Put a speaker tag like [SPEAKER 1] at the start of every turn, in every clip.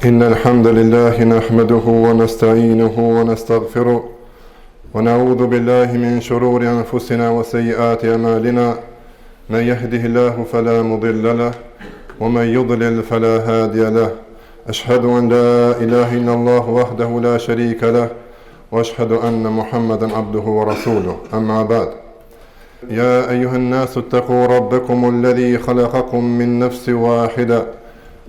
[SPEAKER 1] إن الحمد لله نحمده ونستعينه ونستغفره ونعوذ بالله من شرور أنفسنا وسيئات أعمالنا من يهده الله فلا مضل له ومن يضلل فلا هادي له أشهد أن لا إله إلا الله وحده لا شريك له وأشهد أن محمدا عبده ورسوله أما بعد يا أيها الناس اتقوا ربكم الذي خلقكم من نفس واحدة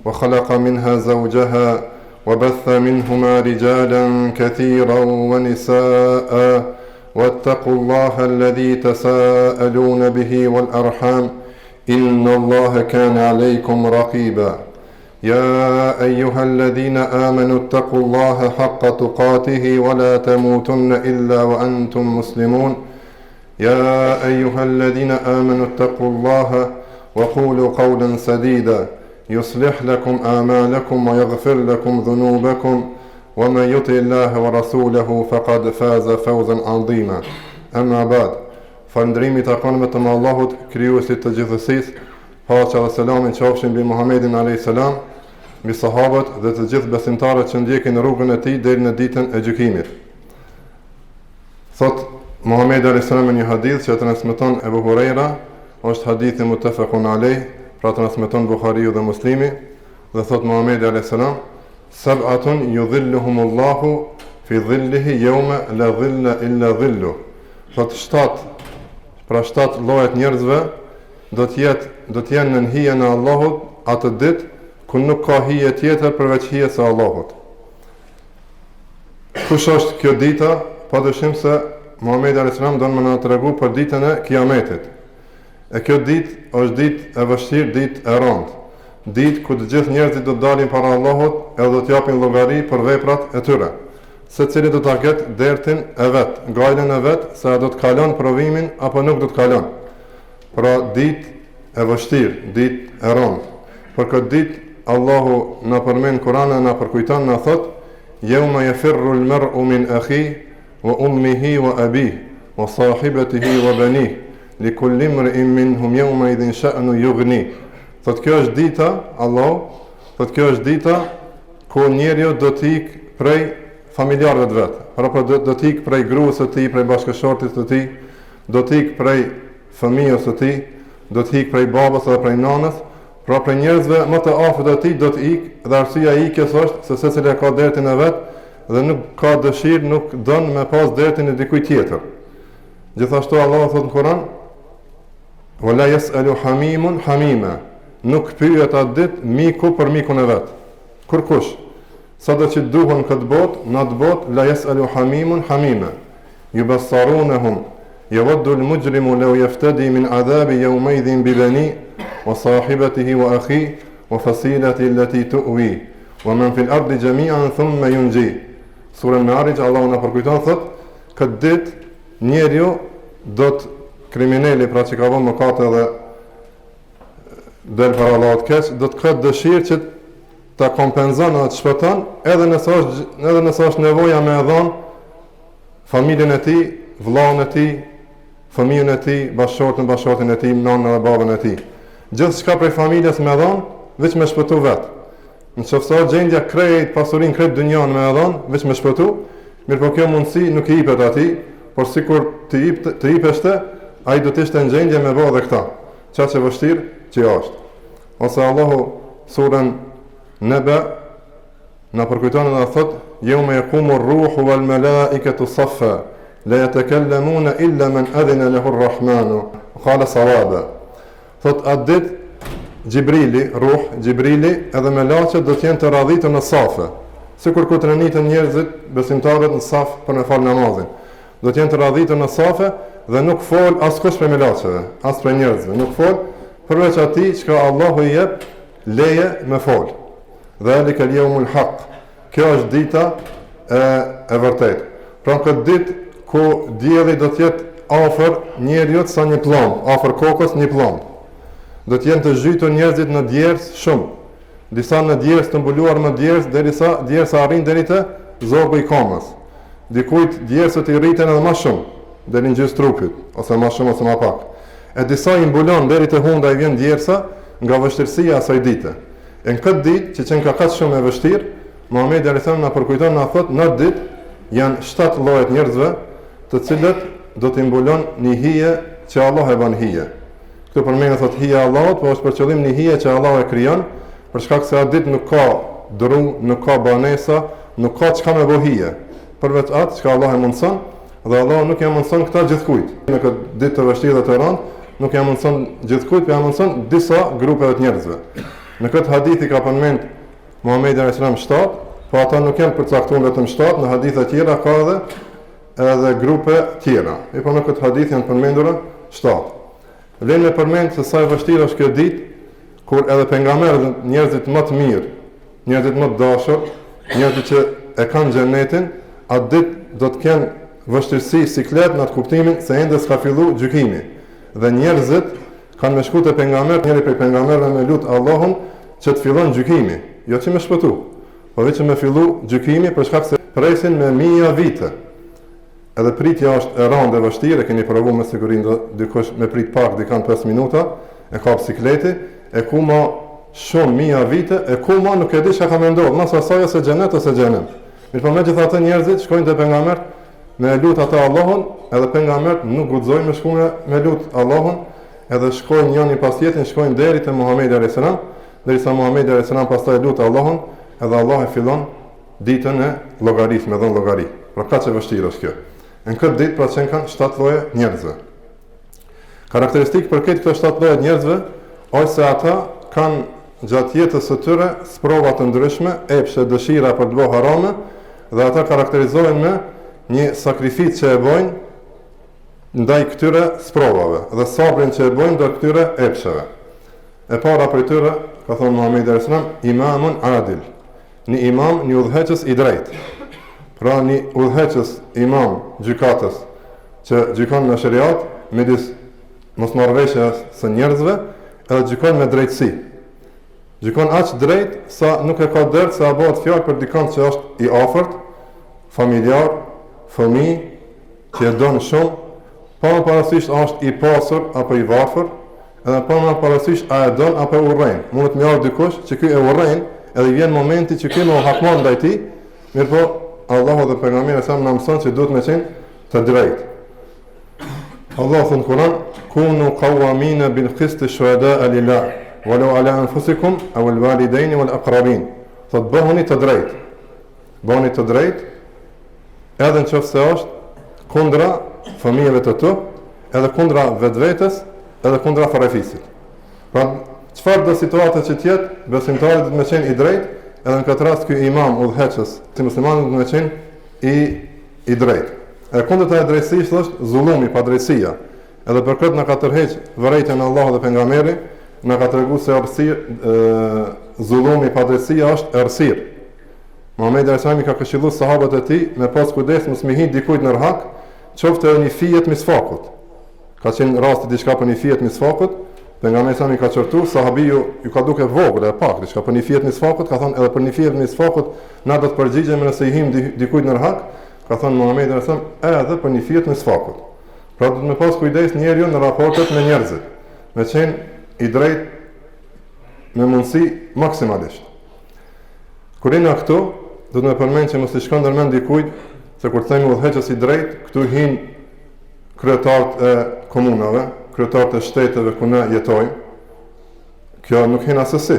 [SPEAKER 1] وخلق منها زوجها وبث منهما رجالا كثيرا ونساء واتقوا الله الذي تساءلون به والأرحام إن الله كان عليكم رقيبا يا أيها الذين آمنوا اتقوا الله حق تقاته ولا تموتن إلا وأنتم مسلمون يا أيها الذين آمنوا اتقوا الله وقولوا قولا سديدا يصلح لكم أعمالكم ويغفر لكم ذنوبكم ومن يطع الله ورسوله فقد فاز فوزا عظيما أما بعد falëndrimi takon vetëm Allahut, krijuesit të gjithësisë, paqja dhe selamin qofshin mbi Muhamedit alayhis salam, mbi sahabët dhe të gjithë besimtarët që ndjekin rrugën e tij deri në ditën e gjykimit. Thot Muhamedi alayhis salam në një hadith që transmeton Abu Huraira, është hadithi muttafaqun alayh, pra transmeton Buhariu dhe Muslimi, dhe thot Muhamedi alayhis salam: "Sab'atun yudhilluhumullahu fi dhillihi yawma la dhilla illa dhilluh." Thot 7 llojet njerëzve do të jenë në hijen e Allahut atë ditë ku nuk ka hije tjetër përveç hijes së Allahut. Kush është kjo dita? Padyshim se Muhamedi alayhis salam do më na tregu për ditën e Kiametit. E kjo ditë është ditë e vështirë, ditë e rëndë, ditë ku të gjithë njerëzit do të dalin para Allahut edhe do të japin llogari për veprat e tyre. Secili do ta ketë dertin e vet, gajlen e vet, se do të kalon provimin apo nuk do të kalon. Pra ditë e vështirë, ditë e rëndë. Për këtë ditë Allahu na përmend Kur'anin, na përkujton, na thot: "Yawma yafirru al-mar'u min akhihi wa ummihi wa abihi wa sahibatihi wa banihi likulli imri'in minhum yawma idhin sha'nu yughni." Thot kjo është dita, thot kjo është dita ku njeriu do të ikë prej familjarëve të vet. Pra do të ikë prej gruas së tij, prej bashkëshortit të tij, do të ikë prej fëmijës së tij, do të ikë prej babës dhe prej nanës, pra prej njerëzve më të afërt të tij do të ikë, dhe arsyeja e ikjes është se secili ka dertin e vet dhe nuk ka dëshirë, nuk don me pas dertin e dikujt tjetër. Gjithashtu Allah thot në Kur'an: "Wala yas'alu hamimun hamima." Nuk pyet atë ditë miku për mikun e vet. Kurkush sado që duhen këtë botë, në atë botë, la yas'alu hamimun hamima. Yubassarunahum yawaddu al-mujrimu law yaftadi min adhabi yawmaydhin bi bani wa sahibatihi wa akhihi wa fasilati allati tu'wi wa man fil ardi jami'an thumma yunji. Sura Al-Ma'arij Allahu na përkujton thot, këtë ditë njeriu do të kriminali, pra që ka vënë mëkate dhe del para Allahut keq, do të ketë dëshirë që ta kompenzon dhe të shpëton, edhe nëse është nevoja me dhon familjen e tij, vllahun e tij, fëmijën e tij, bashkëshortin e tij, nanën dhe babën e tij. Gjithçka prej familjes me dhon, veç me shpëtu vet. Nëse gjendja krejt pasurinë krejt dynjan me dhon, veç me shpëtu, mirë po kjo mundësi nuk i jepet atij, por sikur të jepeshte, ai do të ishte në gjendje me bëu edhe këta. Çfarë që vështirë që është. Ose Allahu surën Naba na përkujton dhe thot: "Yawma yaqumu ar-ruhu wal malaikatu saffa la yatakallamuna illa man adhina lahu ar-rahmanu qala sawaba." Thot atë ditë Gjibrili edhe melaqet do të jenë të radhitur në safe, sikur ku trenitën njerëzit, besimtarët në saf për me fal namazin. Do të jenë të radhitur në safe dhe nuk fol askush prej melaqeve, as prej njerëzve, nuk fol përveç atij që Allahu i jep leje me fol. Dhalika al-yawmul haq. Kjo është dita e vërtetë. Pra këtë ditë ku dielli do të jetë afër njeriu sa një plomb, afër kokës një plomb. Do të jenë të zhytur njerëzit në djersë shumë. Disa në djersë të mbuluar me djersë derisa djersa arrin deri te zogu i kamës. Dikujt djersët i rriten edhe më shumë, deri në gjysmë trupit, ose më shumë ose më pak. E disa i mbulon deri te hunda i vjen djersa nga vështirësia e asaj dite. E në këtë ditë, që qenë ka kaq shumë e vështirë, Muhamedi alayhis salam na përkujton, na thot, në ditë janë 7 lloje të njerëzve, të cilët do t'i mbulon një hije që Allah e bën hije. Këtu përmendet thot hija e Allahut, po është për qëllim një hije që Allah e krijon, për shkak se atë ditë nuk ka dru, nuk ka banesa, nuk ka çka me bëj hije. Përveç atë që Allah e mundson, dhe Allah nuk ja mundson këta gjithkujt. Në këtë ditë të vështirë dhe të rëndë, nuk ja mundson gjithkujt, por ja mundson disa grupeve të njerëzve. Në këtë hadith i ka përmend Muhamedi alayhis salam 7, po ata nuk janë përcaktuar vetëm 7, në hadithe tjera ka edhe grupe tjera. E po në këtë hadith janë përmendur 7. Vlen me përmend se sa e vështirë është kjo ditë, kur edhe pejgamberët, njerëzit më të mirë, njerëzit më të dashur, njerëzit që e kanë xhenetin, atë ditë do të kenë vështirësi siklet në atë kuptimin se ende s'ka fillu gjykimi. Dhe njerëzit kanë me shku te pejgamberët, njëri prej pejgamberëve me lut Allahun që të fillon gjykimi, jo që me shpëtu, po vetë që me fillu gjykimi për shkak se presin me mijë vite. Edhe pritja është e rëndë e vështirë, keni provu me siguri dikush me prit pak dikan 5 minuta, e ka bicikleti, e ku ma shumë mijë vite, e ku ma nuk e di çka ka më ndodhur, mos asaj ose xhenet ose xhenem. Mirë, po megjithatë njerëzit shkojnë te pejgamberët me lut ata Allahun, edhe pejgamberët nuk guxojnë me shku me lut Allahun, edhe shkojnë njëri pas tjetrit, shkojnë deri te Muhamedi alayhis salam, derisa Muhamedi alayhis salam pastaj lut Allahun, edhe Allah e fillon ditën e llogarisë, me dhën llogari. Pra ka çe vështirë është kjo. Në këtë ditë pra qenë kanë 7 lloje njerëzve. Karakteristikë për këtë 7 lloje njerëzve është se ata kanë gjatë jetës së tyre sprova të ndryshme, epshe, dëshira për të bërë harame, dhe ata karakterizohen me një sakrificë që e bojnë ndaj këtyre sprovave dhe sabrin që e bojnë ndaj këtyre epsheve. E para për tyre, ka thonë Muhamedi alayhis salam, imamun adil, një imam, një udhëheqës i drejtë. Pra një udhëheqës imam gjykatës që gjykon në shariat midis mosmarrëveshjes së njerëzve, edhe gjykon me drejtësi. Gjykon aq drejt sa nuk e ka dert se a bëhet fjalë për dikant që është i afërt, familjar, fëmijë, që e don shumë, pa më parasysh është i pasur apo i varfër, edhe pa më parasysh a e don apo e urrejn. Mund të më ardh dikush që ky e urrejn, edhe vjen momenti që ky më hakmon ndaj tij, mirë po Allahu dhe pejgamberi sa më mëson se duhet me qenë të drejtë. Allahu thon Kur'an, kunu qawamina bil qist shuhada'a lillah, walau ala anfusikum aw al walidain wal aqrabin. Thot bëhuni të drejtë. Bëhuni të drejtë, edhe nëse është kundra fëmijëve të tu, edhe kundra vetvetes, edhe kundra farafisit. Pra, çfarë do situata që të jetë, besimtari do të më qenë i drejtë, edhe në këtë rast ky imam udhëheqës, si muslimani do të më qenë i drejtë. E kundërta e drejtësisë është zullumi, padrejtësia. Edhe për këtë na ka tërheq vërejtjen e Allahut dhe pejgamberit, na ka treguar se zullumi, padrejtësia është errësirë. Muhamedi alayhis salam i ka këshilluar sahabët e tij me pas kujdes mos mi hin dikujt në rrahak, qoftë edhe një fije të misfakut. Ka qenë rasti diçka për një fije të misfakut, pejgamberi sa i ka çortuar sahabiu, ju ka duke vogël e pak, diçka për një fije të misfakut, ka thonë edhe për një fije të misfakut na do të përgjigjemi nëse i him dikujt në rrahak, ka thonë Muhamedi alayhis salam, edhe për një fije të misfakut. Pra do të më pas kujdes njeriu në raportet me njerëzit, me qenë i drejtë me mundësi maksimalisht. Kur jena këtu, do të më përmend që mos i shkon ndërmend dikujt se kur themi udhëheqës i drejtë, këtu hin kryetarët e komunave, kryetarët e shteteve ku ne jetojmë. Kjo nuk hin asesi.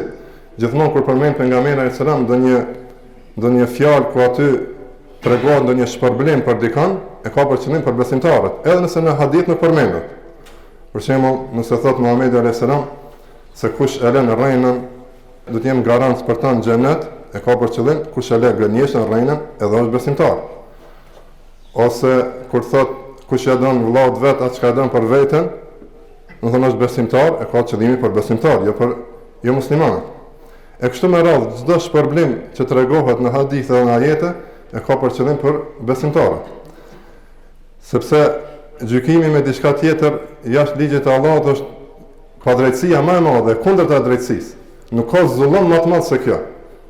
[SPEAKER 1] Gjithmonë kur përmend pejgamberi alayhis salam ndonjë fjalë ku aty tregon ndonjë shpërblim për dikën, e ka për qëllim për besimtarët, edhe nëse në hadith nuk përmendet. Për shembull, nëse thot Muhamedi alayhis salam se kush e lën rrejnën do të jem garant për ta në xhenet, e ka për qëllim kush e lë gënjeshtën rrejnën edhe është besimtar. Ose kur thot kush e don vllaut vet atë çka don për veten, do të thonë është besimtar, e ka qëllimi për besimtar, jo muslimanët. E kështu me radhë, çdo shpërblim që tregohet në hadithe dhe në ajete, e ka për qëllim për besimtarët. Sepse gjykimi me diçka tjetër jashtë ligjit të Allahut është padrejtësia më e madhe, kundërta e drejtësisë. Nuk ka zullum më të madh se kjo.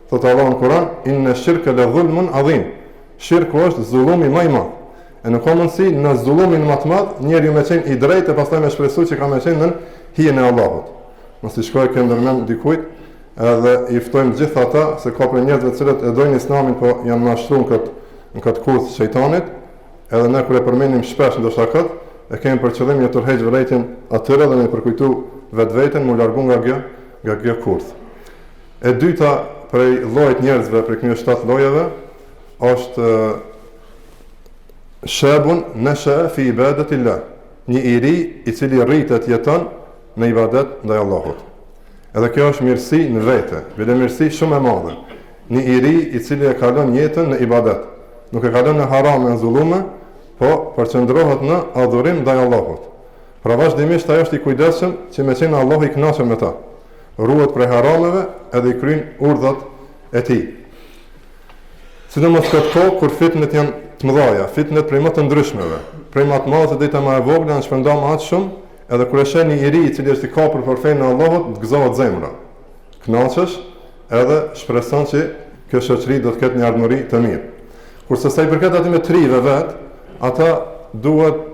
[SPEAKER 1] Thot Allahu në Kur'an, inna shirka la dhulmun adhim. Shirku është zullumi më i madh. E nuk ka mundësi në zullumin më të madh njeriu me qenë i drejtë e pastaj me shpresu që ka me qenë në hijen e Allahut. Mos i shkojë këndërmend dikujt, edhe i ftojmë gjithë ata se ka për njerëzve të cilët e dojnë Islamin, po janë mashtruar në këtë kurth shejtanit, edhe ne kur e përmendim shpesh ndoshta këtë, e kemi për qëllim një tërheq vërejtjen atyre dhe me përkujtu vetveten mu largu nga kjo kurth. E dyta prej llojit njerëzve, prej këtyre 7 llojeve, është shabun nasha fi ibadatillah, një i ri i cili rritet jeton në ibadet ndaj Allahut. Edhe kjo është mirësi në vete, vjen mirësi shumë e madhe. Një i ri i cili e kalon jetën në ibadet, nuk e kalon në haram e në zullume, po përqendrohet në adhurim ndaj Allahut. Pra vazhdimisht ajo është i kujdesshëm që me qenë Allahu i kënaqur me ta. Ruhet prej harameve edhe i kryen urdhat e tij. Sidomos këtë kohë kur fitnet janë të mëdha, fitnet prej më të ndryshmeve, prej më të madhe deri te më e vogla në shpërndam më shumë, edhe kur e sheh një njerëz i cili është i kapur për fenë e Allahut, të gëzohet zemra. Kënaqesh edhe shpreson që kjo shoqëri do të ketë një ardhmëri të mirë. Kurse sa i përket aty me trive vet, ata duhet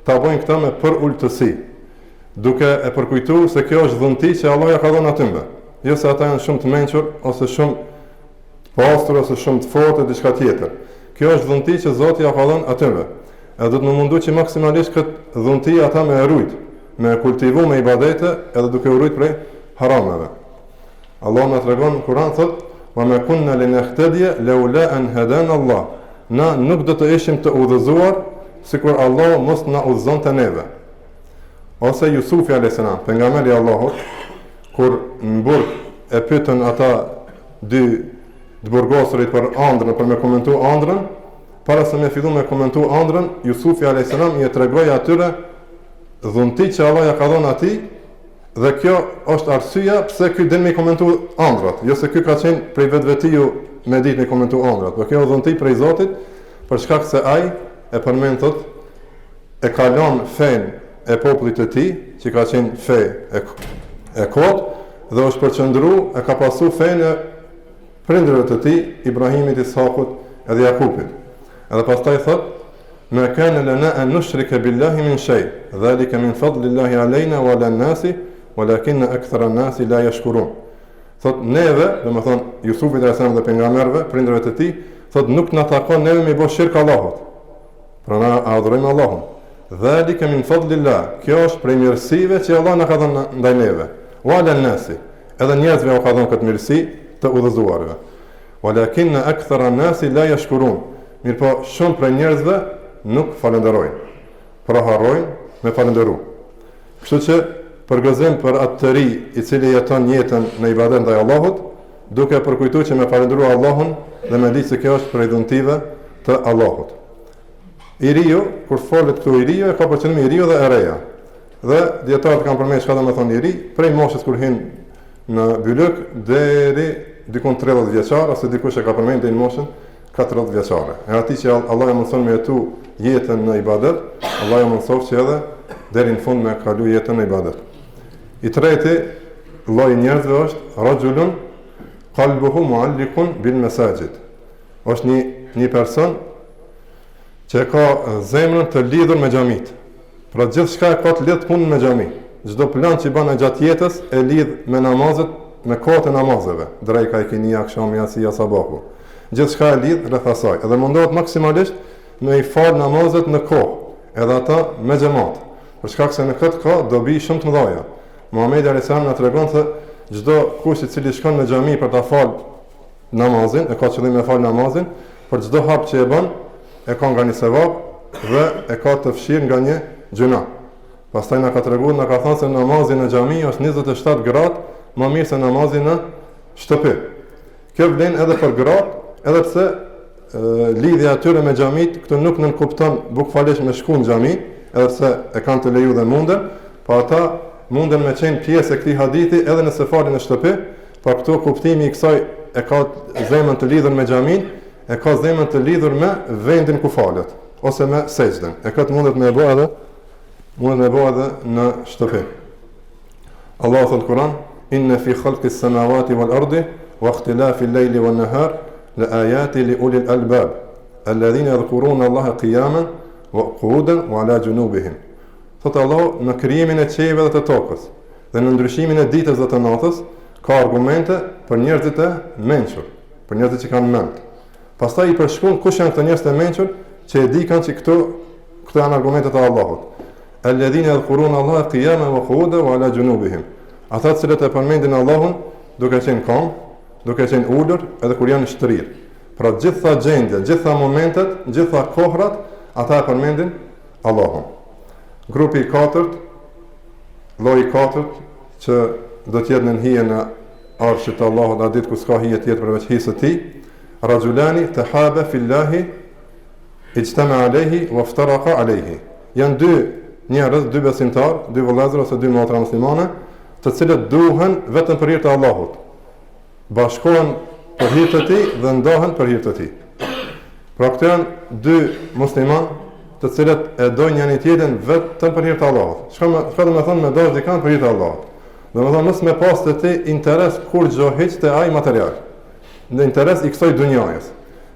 [SPEAKER 1] ta bëjnë këtë me për ultësi, duke e përkujtuar se kjo është dhunti që Allah ja ka dhënë atyre. Jo se ata janë shumë të mençur ose shumë të pastër ose shumë të fortë diçka tjetër. Kjo është dhunti që Zoti ja ka dhënë atyre. Edhe do të më mundu që maksimalisht këtë dhunti ata me e rujt, me kultivu me ibadete edhe duke u rujt prej harameve. Allah na tregon në Kur'an thotë: "Wa ma kunna linahtadiya laula an hadana Allah." Na nuk do të ishim të udhëzuar sikur Allah mos na udhëzonte neve. Ose Jusufi a.s. pejgamberi i Allahut, kur në burg e pyetën ata dy të burgosurit për ëndrrën, për me komentu ëndrrën, para se me fillu me komentu ëndrrën, Jusufi a.s. i tregoi atyre dhunti që Allah ja ka dhënë atij, dhe kjo është arsyeja pse ky del me komentu ëndrat, jo se ky ka qenë prej vetvetiu me ditë me komentu ëndrat, por kjo dhunti prej Zotit, për shkak se ai e përmend thotë e ka lënë fen e popullit të tij, që ka qenë fe e kot, dhe është përqendruar, e ka pasu fen e prindërve të tij, Ibrahimit, Ishakut edhe Jakubit. Edhe pastaj thotë: "Ma kana lana an nushrika billahi min shay, dhalika min fadlillahi alayna wa ala an-nasi, walakin akthara an-nasi la yashkurun." Thot neve, domethën Jusufit alayhis dhe pejgamberëve, prindërve të tij, thot nuk na takon neve me bësh shirk Allahut. Pra na adhurojmë Allahun. Dhalika min fadlillah, kjo është prej mirësive që Allah na ka dhënë ndaj neve. Wa ala an-nasi, edhe njerëzve u ka dhënë këtë mirësi të udhëzuarve. Walakin akthara an-nasi la yashkurun. Mirpo shumë prej njerëzve nuk falenderojnë. Pra harrojnë me falenderu. Kështu që përgëzim për atë të ri i cili jeton jetën në ibadet ndaj Allahut, duke përkujtuar që me falendëruar Allahun dhe me ditë se kjo është prej dhuntive të Allahut. I riu, kur folet këtu i riu, e ka për qëllim i riu dhe e reja. Dhe dietarët kanë përmendur çka do të thonë i ri, prej moshës kur hin në byllëk deri dikon 30 vjeçar, ose dikush e ka përmendur në moshën 40 vjeçare. E atij që Allah ja mëson me jetu jetën në ibadet, Allah ja mëson që edhe deri në fund me kalu jetën në ibadet. I treti lloj njerëzve është rajulun qalbuhu mualliqun bil masajid. Është një person që ka zemrën të lidhur me xhamit. Pra gjithçka e ka të lidhur punën me xhami. Çdo plan që bën gjatë jetës e lidh me namazet, me kohët e namazeve, drejka, ikinia, akşam, yasia, sabahu. Gjithçka e lidh rreth asaj. Edhe mundohet maksimalisht me i fal namazet në kohë, edhe ata me xhamat. Për shkak se në këtë kohë dobi shumë të mëdha. Muhamedi alayhis salam na tregon se çdo kush i cili shkon në xhami për ta fal namazin, e ka qëllim me fal namazin, për çdo hap që e bën, e ka nga një sevap dhe e ka të fshirë nga një gjuna. Pastaj na ka treguar, na ka thënë se namazi në xhami është 27 gradë më mirë se namazi në shtëpi. Kjo vlen edhe për gratë, edhe pse lidhja atyre me xhamit këtu nuk nënkupton bukfalesh me shku në xhami, edhe pse e kanë të leju dhe munden, pa ata munden me qenë pjesë e këtij hadithi edhe nëse falin në shtëpi, pa këtu kuptimi i kësaj e ka zemrën të lidhur me xhamin, e ka zemrën të lidhur me vendin ku falet, ose me sejdën. E këtë mundet me e bëu edhe në shtëpi. Allah thot Kur'an: "Inna fi khalqis samawati wal ardi wa ikhtilafi al-layli wan nahar la ayati li ulil albab alladhina yadhkuruna Allaha qiyaman wa qu'udan wa ala junubihim." Thot Allah, në krijimin e qiejve dhe të tokës dhe në ndryshimin e ditës dhe të natës ka argumente për njerëzit e mençur, për njerëzit që kanë mend. Pastaj i përshkruan kush janë këto njerëz të mençur që e di kanë që këto janë argumentet e Allahut. Alladhina yadhkuruna Allaha qiyaman wa qu'udan wa ala junubihim. Ata që e përmendin Allahun duke qenë kom, duke qenë ulur edhe kur janë shtrirë. Pra gjitha gjendje, gjitha momentet, gjitha kohrat, ata e përmendin Allahun. Grupi i katërt, lloji i katërt që do të jetë në hijen e arshit të Allahut, a ditë ku s'ka hije tjetër përveç hijes së tij, rajulani tahaba fillahi ijtama alayhi wa iftaraqa alayhi. Janë dy njerëz, dy besimtar, dy vëllezër ose dy motra muslimane, të cilët duhen vetëm për hir të Allahut. Bashkohen për hir të tij dhe ndahen për hir të tij. Pra këto janë dy muslimanë të cilët e dojnë njëri tjetrin vetëm për hir të Allahut. Çka do të thonë me dash dikan për hir të Allahut? Do të thonë mos me pas të ti interes kur gjo hiç te ai material. Në interes i kësaj dunjajës.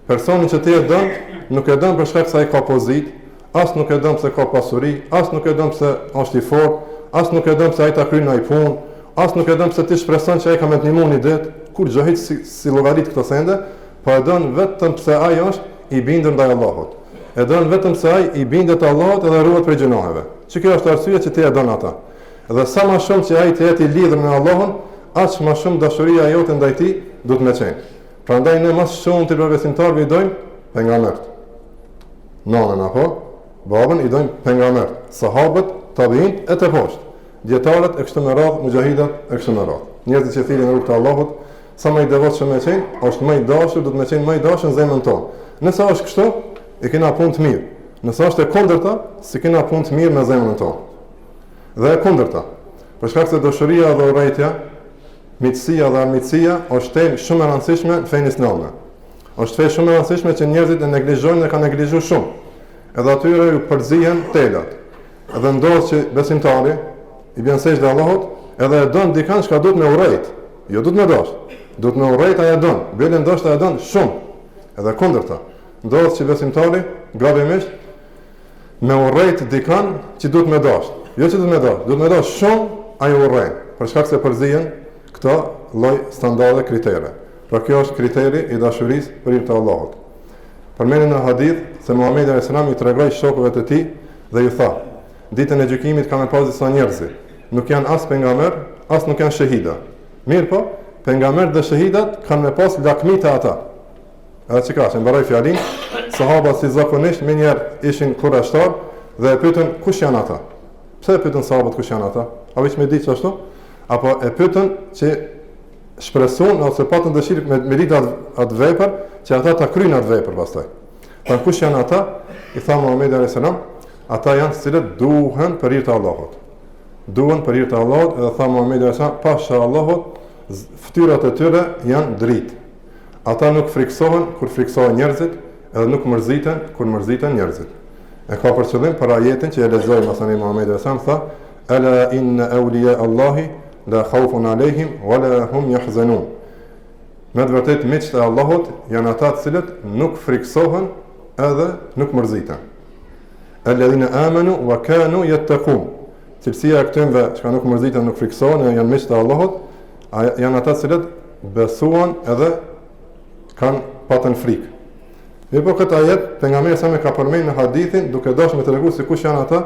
[SPEAKER 1] Personi që ti e don, nuk e don për shkak se ai ka pozitë, as nuk e don se ka pasuri, as nuk e don se është i fortë, as nuk e don se ai ta kryen ai punë, as nuk e don se ti shpreson që ai ka më të ndihmuar një ditë, kur gjo hiç si llogarit këto sende, po e don vetëm se ai është i bindur ndaj Allahut. E don vetëm se ai i bindet Allahut edhe ruhet prej gjunoheve. Që kjo është arsyeja që ti e don ata. Dhe sa më shumë që ai të jetë i lidhur me Allahun, aq më shumë dashuria jote ndaj tij do të më qenë. Prandaj ne më shumë të besimtarëve i dojmë pejgambert. Nonën apo babën i dojmë pejgambert. Sahabët, tabiin e të poshtë. Dietarët e kështu me radhë, mujahidat e kështu me radhë. Njerëzit që thilin në rrugën e Allahut, sa më i devotshëm më qenë, është më i dashur, do të më qenë më i dashur në zemrën tonë. Nëse është kështu, e kena punë të mirë. Nëse është e kundërta, si kena punë të mirë me zemrën tonë. Dhe e kundërta. Për shkak se dashuria dhe urrejtja, miqësia dhe armiqësia është temë shumë e rëndësishme në fenë islame. Është fe shumë e rëndësishme që njerëzit e neglizhojnë dhe kanë neglizhuar shumë. Edhe atyre ju përzihen telat. Edhe ndodh që besimtari i bën sejdë Allahut, edhe e don dikant që duhet me urrejt. Jo duhet me dash. Duhet me urrejt ai e don. Bile ndoshta e don shumë. Edhe kundërta. Ndodh që besimtari gabimisht me urrejt dikant që duhet me dash. Jo që duhet me dash shumë ai urrejn. Për shkak se përzihen këto lloj standarde kritere. Pra kjo është kriteri i dashurisë për hir të Allahut. Përmendet në hadith se Muhamedi alayhis salam i tregoi shokëve të tij dhe ju tha: ditën e gjykimit ka me pas disa njerëz, nuk janë as pejgamber, as nuk janë shahida. Mirë po, pejgamberët dhe shahidat kanë me pas lakmi të ata. Edhe që ka, që mbaroj fjalin, sahabat si zakonisht me njerë ishin kurashtar dhe e pyetën kush janë ata. Pse e pyetën sahabat kush janë ata? A veç me ditë ashtu? Apo e pyetën që shpreson ose patën dëshirë me ditë atë vepër, që ata ta kryejnë atë vepër pastaj. Tan kush janë ata? I tha Muhamedi alayhis salam, ata janë të cilët duhen për hir të Allahut. Duhen për hir të Allahut, edhe tha Muhamedi alayhis salam, pasha Allahut, fytyrat e tyre janë dritë. Ata nuk friksohen kur friksohen njerëzit, edhe nuk mërziten kur mërziten njerëzit. E ka për qëllim për ajetin që e lexoi masani Muhamedi alayhis salam, tha: "Ala inna awliya Allahi la khawfun alayhim wa la hum yahzanun." Me të vërtet miqtë e Allahut janë ata të cilët nuk friksohen edhe nuk mërziten. Alladhina amanu wa kanu yattaqun. Cilësia e këtyre që nuk mërziten, nuk friksohen, janë miqtë e Allahut, janë ata të cilët besuan edhe kanë patën frikë. Mirë po këtë ajet, pejgamberi sa më ka përmendur në hadithin duke dashur me tregu se kush janë ata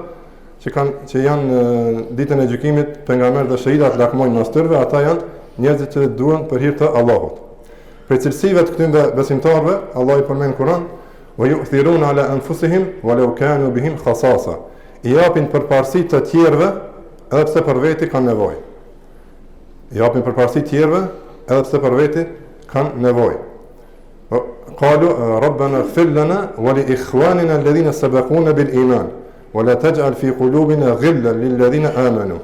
[SPEAKER 1] që janë ditën e gjykimit pejgamberët dhe shahidat lakmojnë mas tërve, ata janë njerëzit që duhen për hir të Allahut. Për cilësive të këtyre besimtarëve, Allah i përmend në Kur'an: "Wa yu'thiruna ala anfusihim walau kanu bihim khasasa." I japin përparësi të tjerëve edhe pse për veti kanë nevojë. I japin përparësi të tjerëve edhe pse për veti kanë nevojë. قالوا ربنا اغفر لنا ولإخواننا الذين سبقونا بالإيمان ولا تجعل في قلوبنا غلا للذين آمنوا.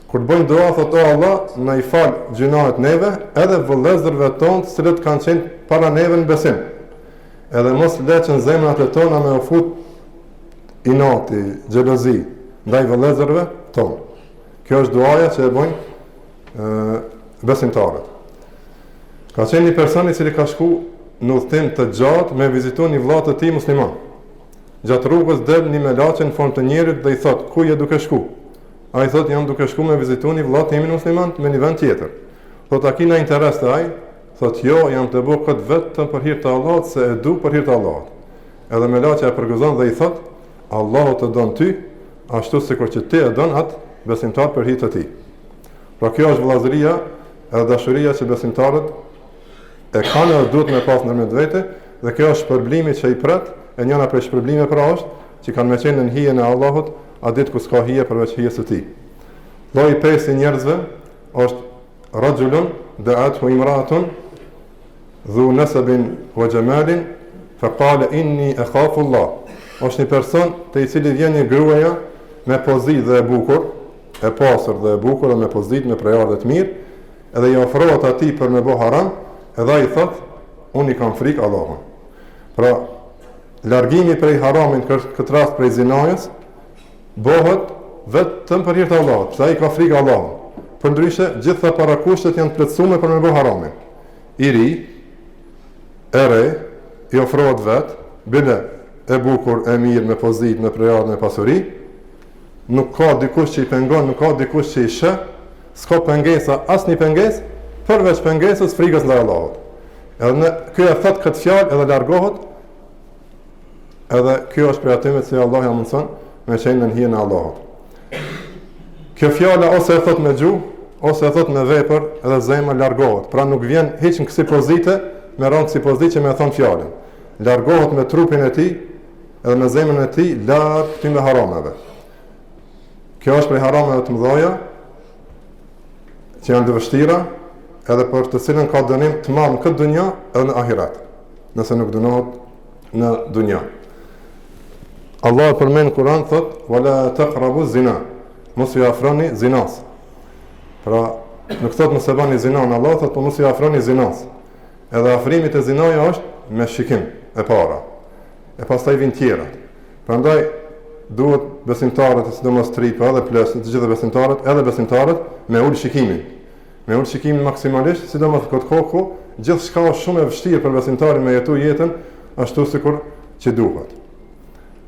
[SPEAKER 1] Kur bëjmë dua thot o Allah, na i fal gjunat neve, edhe vëllezërve tonë të cilët kanë qenë para neve në besim. Edhe mos leçën zemrat e tona me u fut inati, xhelozi ndaj vëllezërve tonë. Kjo është duaja që e bëjnë besimtarët. Ka qenë një person i cili ka shku në udhtim të gjatë me vizitu një vëlla të tij musliman. Gjatë rrugës del një melaçe në formë të njerit dhe i thot: "Ku je duke shku?" Ai thot: "Jam duke shku me vizitu një vëlla tim musliman në një vend tjetër." Thot a kina interes të ai? Thot jo, jam të bëj këtë vetëm për hir të Allahut, se e du për hir të Allahut. Edhe me laçja e përgëzon dhe i thot, Allahu të don ty, ashtu sikur që ti e don atë besimtar për hir të tij. Pra kjo është vëllazëria edhe dashuria që besimtarët e kanë dhe duhet me pas ndërmjet vete, dhe kjo është shpërblimi që i pret, e njëna prej shpërblimeve pra është që kanë me qenë në hijen e Allahut, a ditë ku s'ka hije përveç hijes së tij. Lloji i pesë i njerëzve është rajulun da'athu imra'atun dhu nasabin wa jamalin fa qala inni akhafu Allah. Është një person te i cili vjen një gruaja me pozitë dhe e bukur, e pastër dhe e bukur dhe me pozitë me prejardhë të mirë, edhe i ofrohet atij për me bë haram, edhe ai thot, unë i kam frikë Allahun. Pra, largimi prej haramin, këtë rast prej zinajës, bëhet vetëm për hir të Allahut, pse ai ka frikë Allahun. Përndryshe, gjitha parakushtet janë të plotësuara për me bë haramin. I ri, e re, i ofrohet vet, bile e bukur, e mirë, me pozitë, me prejardhë, me pasuri, nuk ka dikush që i pengon, nuk ka dikush që i sheh, s'ka pengesa, asnjë pengesë, përveç pengesës frikës ndaj Allahut. Edhe ky e thot këtë fjalë edhe largohet, edhe kjo është për atyme që Allah ja mundson me qenë në hijen e Allahut. Kjo fjala ose e thot me gjuhë, ose e thot me vepër, edhe zemra largohet. Pra nuk vjen hiç në kësi pozite, me rënd kësi pozite që me thon fjalën. Largohet me trupin e tij, edhe me zemrën e tij, larg këtyre harameve. Kjo është prej harameve të mëdha, që janë të vështira, edhe për të cilën ka dënim të madh në këtë dunja edhe në ahiret, nëse nuk dënohet në dunja. Allah përmend në Kur'an thot, "Wala taqrabu zina", mos ju afroni zinas. Pra, nuk thot mos e bani zinan, Allah thot po mos ju afroni zinas. Edhe afrimi te zinaja është me shikim e para. E pastaj vijnë tjerat. Prandaj duhet besimtarët, sidomos tripa edhe plesë, të gjithë besimtarët, edhe besimtarët me ul shikimin. Me ul shikimin maksimalisht, sidomos këtë kohë, gjithçka është shumë e vështirë për besimtarin me jetu jetën ashtu sikur që duhet.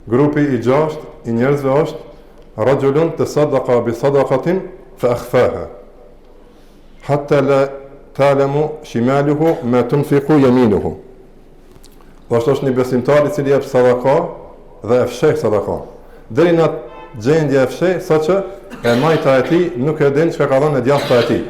[SPEAKER 1] Grupi i 6 i njerëzve është rajulun tasaddaqa bi sadaqatin fa akhfaha hatta la ta'lamu shimaluhu ma tunfiqu yaminuhu. Është një besimtar i cili jep sadaka dhe e fsheh sadaka. Deri në gjendje e fsheh saqë e majta e tij nuk e din çka ka dhënë e djathta e tij.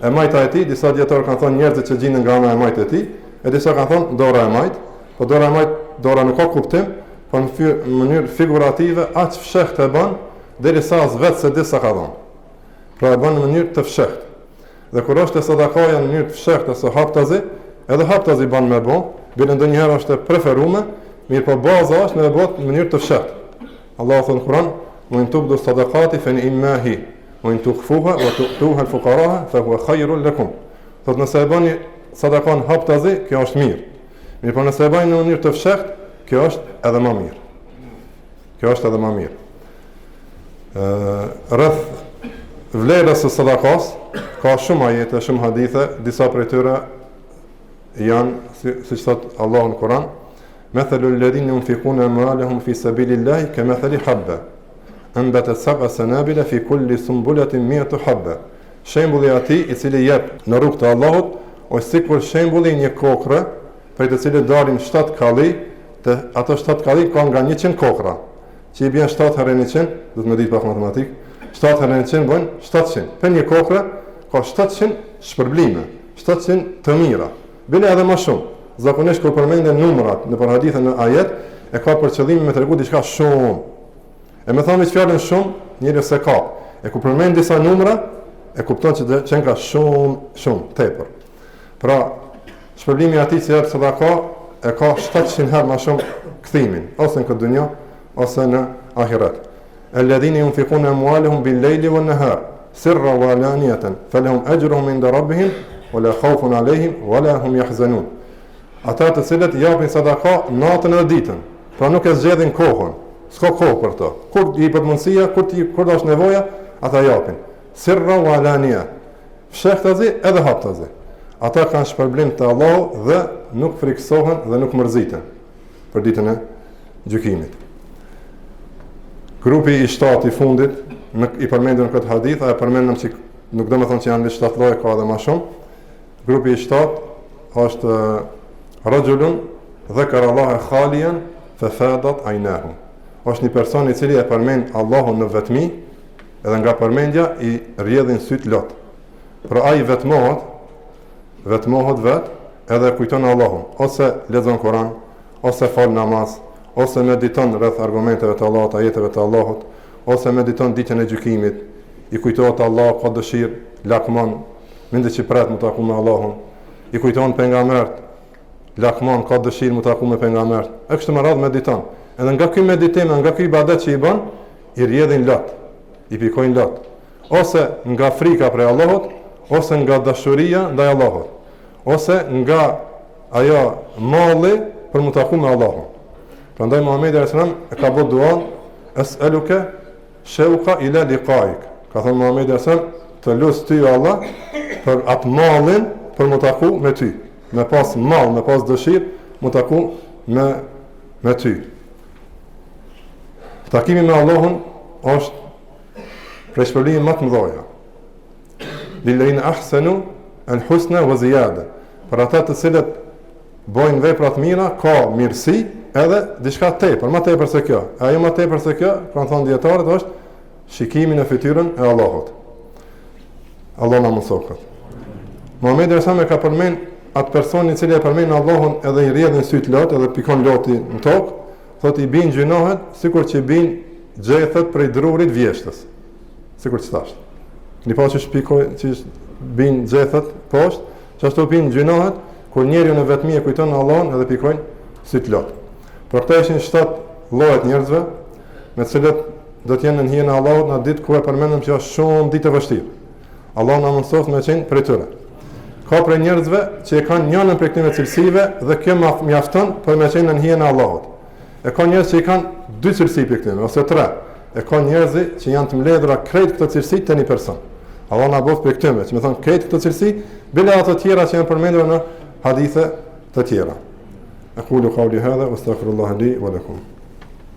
[SPEAKER 1] E majta e tij, disa dietar kanë thonë njerëzit që gjinin nga ana e majtë e tij, e disa kanë thonë dora e majt, po dora e majt, dora nuk ka kuptim, po në mënyrë figurative aq fshehtë e bën derisa as vetë se di sa ka dhënë. Pra e bën në mënyrë të fshehtë. Dhe kur është sadakaja në mënyrë të fshehtë ose haptazi, edhe haptazi bën më bon, bile ndonjëherë është e preferuar, mirë po baza është me bot në mënyrë të fshehtë. Allah thon në Kur'an, "Wa in tubdu sadaqati fa inma hi, wa in tukhfuha wa tu'tuha al-fuqara'a fa huwa khayrun lakum." Thot nëse e bani sadakon haptazi, kjo është mirë. Mirë po nëse e bani në mënyrë të fshehtë, kjo është edhe më mirë. Kjo është edhe më mirë. Rreth vlerës së sadakas ka shumë ajete, shumë hadithe, disa prej tyre janë siç thot Allahu në Kur'an, "Mathalu alladhina yunfiquna amwalahum fi sabilillahi kamathali habba anbatat sab'a sanabila fi kulli sumbulatin mi'atu habba." Shembulli i atij i cili jep në rrugt të Allahut është sikur shembulli i një kokre prej të cilit dalin 7 kalli, të ato 7 kalli ka nga 100 kokra. Që i bjen 7 herë 100, do të më ditë pak matematik, 7 herë 100 bën 700. Për një kokre ka 700 shpërblime, 700 të mira. Bile edhe më shumë. Zakonisht kur përmenden numrat në hadithe në ajet, e ka për qëllim me tregu diçka shumë. E më thonë fjalën shumë, njëri se ka. E kur përmend disa numra, e kupton që ka shumë tepër. Pra, shpërblimi i atij që jep sadaka e ka 700 herë më shumë kthimin, ose në këtë dunjë, ose në ahiret. Alladhina yunfiquna amwalahum bil-layli wan-nahar sirran wa alaniyatan falahum ajruhum inda rabbihim wala khawfun alayhim wala hum yahzanun. Ata të cilët japin sadaka natën edhe ditën, pra nuk e zgjedhin kohën. S'ka kohë për to. Kur i jepet mundësia, kur është nevoja, ata japin. Sirran wa alaniya. Fshehtazi edhe haptazi. Ata kanë shpërblim të Allahu dhe nuk friksohen dhe nuk mërziten për ditën e gjykimit. Grupi i 7 i fundit, i përmendur në këtë hadith, e përmendëm që nuk do me thonë që janë 7 lloje, ka edhe më shumë. Grupi i 7 është rajulun dhakara Allaha khaliyan fa fadat aynahu. Është një person i cili e përmend Allahun në vetmi, edhe nga përmendja i rrjedhin syt lot. Pra ai vetmohet vet, edhe kujton Allahun, ose lexon Kur'an, ose fal namaz, ose mediton rreth argumenteve të Allahut, ajeteve të Allahut, ose mediton ditën e gjykimit, i kujtohet Allah, ka dëshirë, lakmon, mendë që pret më taku me Allahun, i kujton pejgambert, lakmon, ka dëshirë më taku me pejgambert. E kështu me radhë mediton. Edhe nga ky meditim, nga ky ibadet që i bën, i rrjedhin lot, i pikojnë lot. Ose nga frika prej Allahut, ose nga dashuria ndaj Allahut, ose nga ajo malli për më taku me Allahun. Prandaj Muhamedi alayhis salam e ka bërë duan es'aluka shauqa ila liqa'ik. Ka thënë Muhamedi alayhis salam, të lut ty o Allah për atë mallin për më taku me ty, me pas mall, me pas dëshirë më taku me ty. Takimi me Allahun është prej shpërblimeve më të mëdha. Lilladhina ahsanu al-husna wa ziyada. Për ata të cilët bojnë vepra të mira, ka mirësi edhe diçka tepër, më tepër se kjo. Ajo më tepër se kjo, kanë thënë dietarët, është shikimi në fytyrën e Allahut. Allah na mëson. Muhamedi sallallahu ka përmend atë person i cili e përmend Allahun edhe i rrjedhin syt lot, edhe pikon loti në tokë, thotë i bin gjinohet sikur që bin gjethet prej drurit vjeshtës. Sikur që thash. Një pa që shpikoj që bin gjethet poshtë, që ashtu bin gjinohet kur njeriu në vetmi e kujton Allahun edhe pikojnë syt lot. Por këto ishin 7 llojet njerëzve me të cilët do të jenë në hijen e Allahut në ditë ku e përmendëm që është shumë ditë e vështirë. Allah na mëson me qenë prej tyre. Ka prej njerëzve që e kanë njënën prej këtyre cilësive dhe kjo mjafton për me qenë në hijen e Allahut. E ka njerëz që i kanë 2 cilësi për këtyre ose 3. E ka njerëz që janë të mbledhura krejt këto cilësi te një person. Allah na bëf për këtyre, që më thon krejt këto cilësi, bile ato të tjera që janë përmendur në hadithe të tjera. Aqulu qawli hadha wastaghfirullaha li wa lakum.